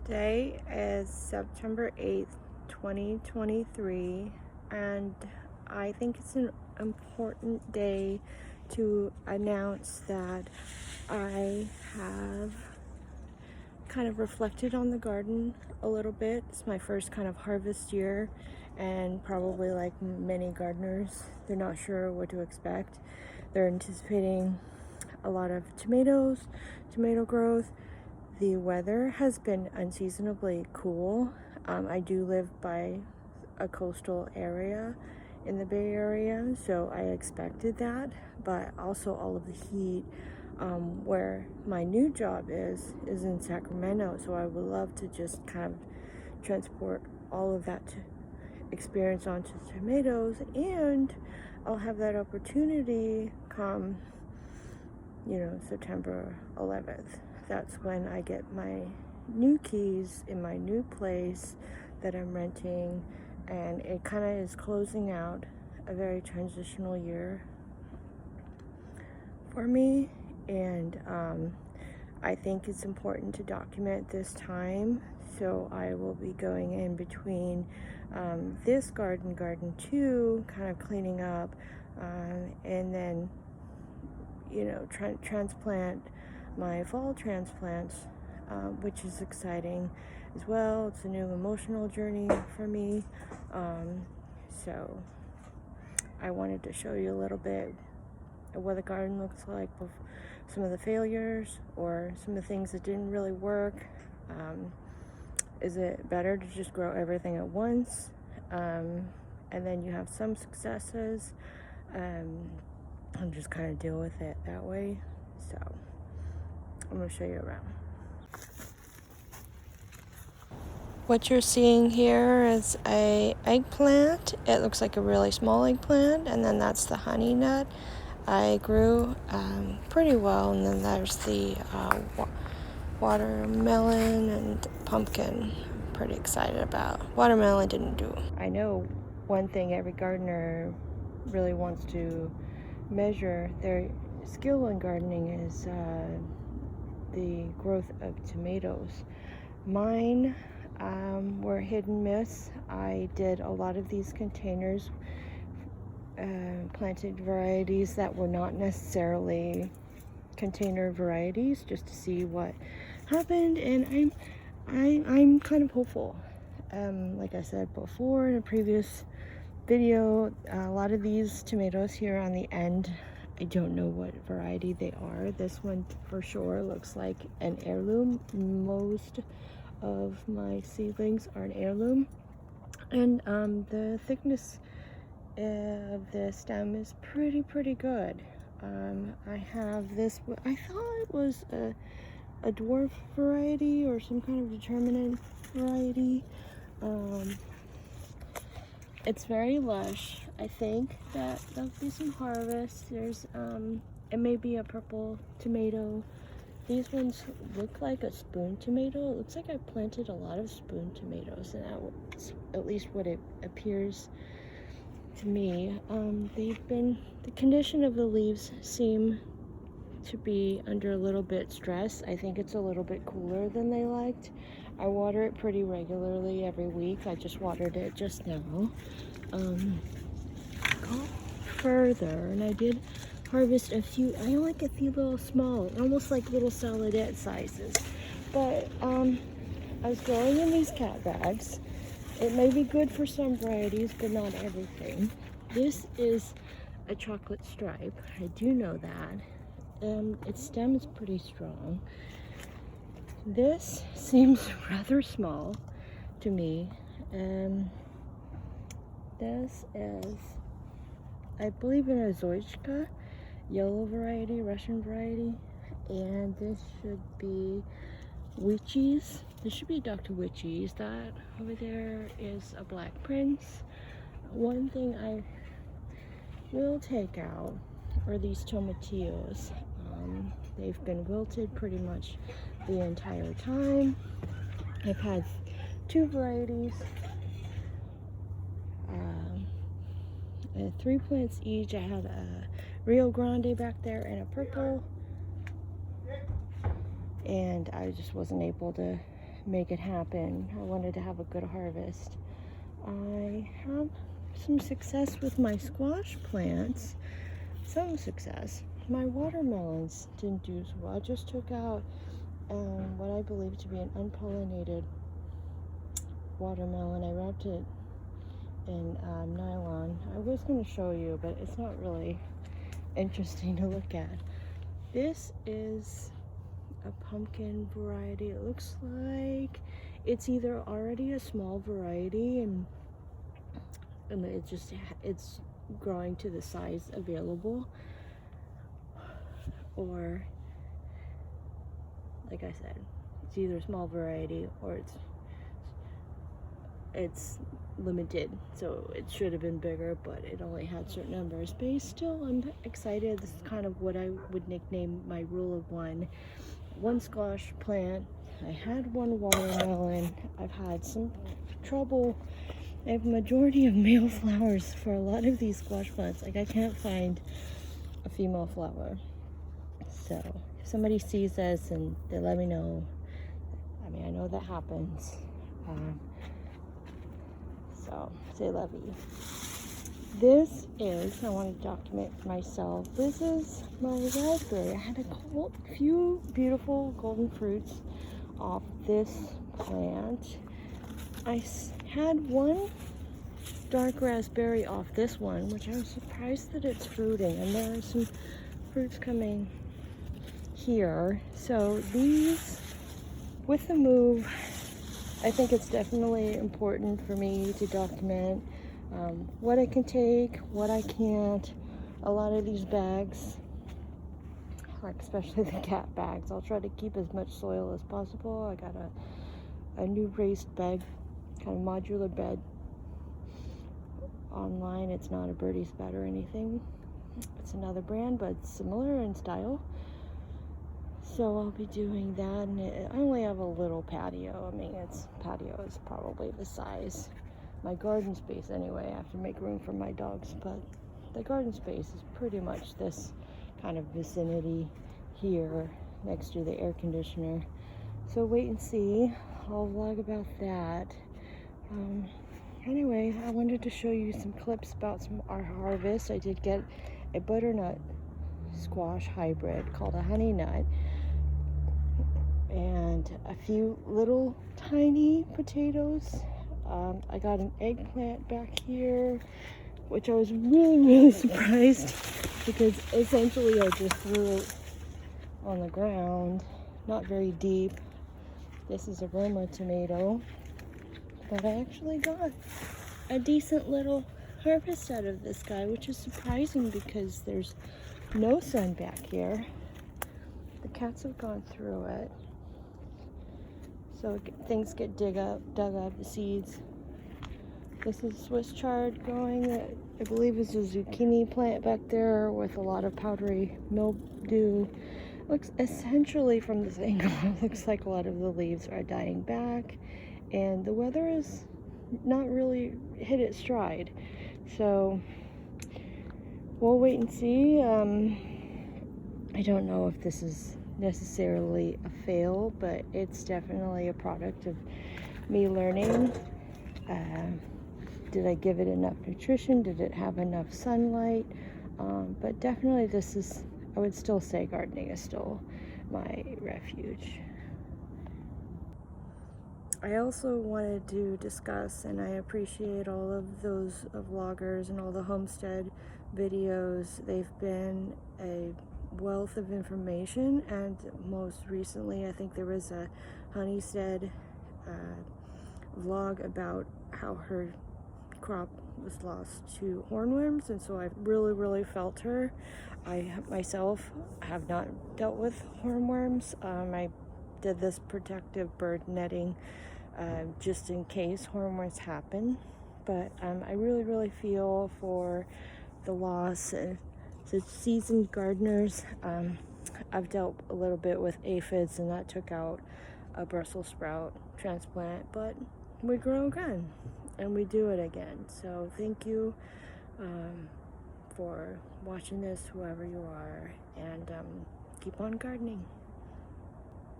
Today is September 8th, 2023, and I think it's an important day to announce that I have kind of reflected on the garden a little bit. It's my first kind of harvest year, and probably like many gardeners, they're not sure what to expect. They're anticipating a lot of tomatoes, tomato growth. The weather has been unseasonably cool. I do live by a coastal area in the Bay Area, so I expected that, but also all of the heat where my new job is in Sacramento, so I would love to just kind of transport all of that experience onto tomatoes, and I'll have that opportunity come September 11th. That's when I get my new keys in my new place that I'm renting, and it kind of is closing out a very transitional year for me, and I think it's important to document this time, so I will be going in between this garden 2, kind of cleaning up, and then transplant my fall transplants, which is exciting as well. It's a new emotional journey for me, so I wanted to show you a little bit of what the garden looks like, some of the failures or some of the things that didn't really work. Is it better to just grow everything at once, and then you have some successes, and just kind of deal with it that way? So I'm going to show you around. What you're seeing here is a eggplant. It looks like a really small eggplant, and then that's the honey nut I grew pretty well, and then there's the watermelon and pumpkin. I'm pretty excited about. Watermelon didn't do. I know one thing every gardener really wants to measure their skill in gardening is the growth of tomatoes. Mine were hit and miss. I did a lot of these containers, planted varieties that were not necessarily container varieties, just to see what happened, and I'm kind of hopeful. Like I said before in a previous video, a lot of these tomatoes here on the end, I don't know what variety they are. This one for sure looks like an heirloom. Most of my seedlings are an heirloom, and the thickness of the stem is pretty good. I have this, I thought it was a dwarf variety or some kind of determinate variety. It's very lush. I think that there'll be some harvest. There's it may be a purple tomato. These ones look like a spoon tomato. It looks like I planted a lot of spoon tomatoes, and that's at least what it appears to me. The condition of the leaves seem to be under a little bit stress. I think it's a little bit cooler than they liked. I water it pretty regularly every week. I just watered it just now. Go further, and I did harvest a few. I only get a few little small, almost like little saladette sizes. But I was growing in these cat bags. It may be good for some varieties, but not everything. This is a chocolate stripe. I do know that. Its stem is pretty strong. This seems rather small to me. This is, I believe, an Azoychka, yellow variety, Russian variety. And this should be Witchies. This should be Dr. Witchies. That over there is a Black Prince. One thing I will take out are these tomatillos. They've been wilted pretty much the entire time. I've had two varieties, 3 plants each. I had a Rio Grande back there and a purple, and I just wasn't able to make it happen. I wanted to have a good harvest. I have some success with my squash plants. Some success. My watermelons didn't do so well. I just took out what I believe to be an unpollinated watermelon. I wrapped it in nylon. I was going to show you, but it's not really interesting to look at. This is a pumpkin variety. It looks like it's either already a small variety and it's growing to the size available, or like I said, it's either a small variety or it's limited, so it should have been bigger, but it only had certain numbers. But still, I'm excited. This is kind of what I would nickname my rule of one squash plant. I had one watermelon. I've had some trouble. I have a majority of male flowers for a lot of these squash plants. Like, I can't find a female flower. So if somebody sees this and they let me know, I mean, I know that happens. So say lovey. This is, I want to document myself. This is my raspberry. I had a few beautiful golden fruits off this plant. I had one dark raspberry off this one, which I was surprised that it's fruiting, and there are some fruits coming here. So these, with the move, I think it's definitely important for me to document what I can take, what I can't. A lot of these bags, like especially the cat bags, I'll try to keep as much soil as possible. I got a new raised bed, kind of modular bed online. It's not a Birdie's bed or anything. It's another brand, but it's similar in style. So I'll be doing that, and I only have a little patio. I mean, patio is probably the size, my garden space anyway. I have to make room for my dogs, but the garden space is pretty much this kind of vicinity here next to the air conditioner. So wait and see. I'll vlog about that. Anyway, I wanted to show you some clips about our harvest. I did get a butternut squash hybrid called a honey nut, and a few little tiny potatoes. I got an eggplant back here, which I was really surprised, because essentially I just threw it on the ground, not very deep. This is a Roma tomato, but I actually got a decent little harvest out of this guy, which is surprising because there's no sun back here. The cats have gone through it, so things get dug up, the seeds. This is Swiss chard growing. I believe is a zucchini plant back there with a lot of powdery mildew. Looks essentially, from this angle, looks like a lot of the leaves are dying back, and the weather is not really hit its stride. So we'll wait and see. I don't know if this is necessarily a fail, but it's definitely a product of me learning. Did I give it enough nutrition? Did it have enough sunlight? But definitely I would still say gardening is still my refuge. I also wanted to discuss, and I appreciate all of those vloggers and all the homestead videos. They've been a wealth of information, and most recently I think there was a Honeysted vlog about how her crop was lost to hornworms, and so I really felt her. I myself have not dealt with hornworms. I did this protective bird netting just in case hornworms happen, but I really feel for the loss. And to seasoned gardeners, I've dealt a little bit with aphids, and that took out a Brussels sprout transplant, but we grow again and we do it again. So thank you for watching this, whoever you are, and keep on gardening.